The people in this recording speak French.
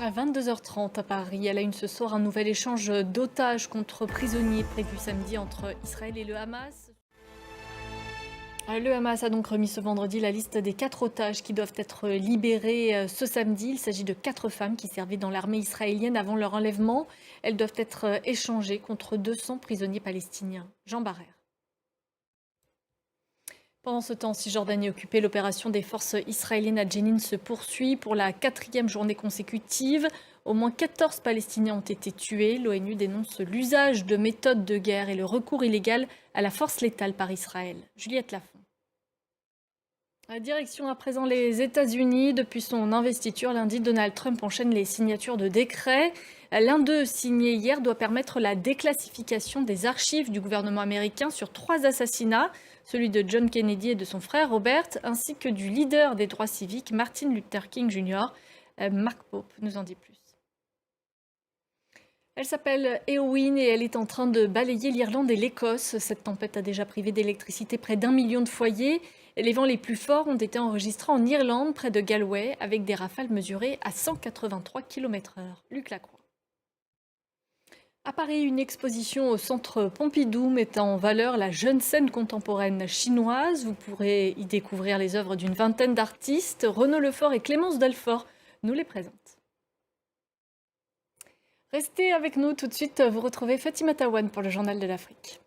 À 22h30 à Paris, à la une ce soir, un nouvel échange d'otages contre prisonniers prévu samedi entre Israël et le Hamas. Le Hamas a donc remis ce vendredi la liste des 4 otages qui doivent être libérés ce samedi. Il s'agit de 4 femmes qui servaient dans l'armée israélienne avant leur enlèvement. Elles doivent être échangées contre 200 prisonniers palestiniens. Jean Barrère. Pendant ce temps, en Cisjordanie occupée, l'opération des forces israéliennes à Jenin se poursuit pour la 4e journée consécutive. Au moins 14 Palestiniens ont été tués. L'ONU dénonce l'usage de méthodes de guerre et le recours illégal à la force létale par Israël. Juliette Lafont. Direction à présent les États-Unis. Depuis son investiture lundi, Donald Trump enchaîne les signatures de décrets. L'un d'eux, signé hier, doit permettre la déclassification des archives du gouvernement américain sur 3 assassinats, celui de John Kennedy et de son frère Robert, ainsi que du leader des droits civiques, Martin Luther King Jr. Mark Pope nous en dit plus. Elle s'appelle Eowyn et elle est en train de balayer l'Irlande et l'Écosse. Cette tempête a déjà privé d'électricité près d'1 million de foyers. Les vents les plus forts ont été enregistrés en Irlande, près de Galway, avec des rafales mesurées à 183 km/h. Luc Lacroix. À Paris, une exposition au centre Pompidou met en valeur la jeune scène contemporaine chinoise. Vous pourrez y découvrir les œuvres d'une vingtaine d'artistes. Renaud Lefort et Clémence Delfort nous les présentent. Restez avec nous tout de suite, vous retrouvez Fatima Tawan pour le Journal de l'Afrique.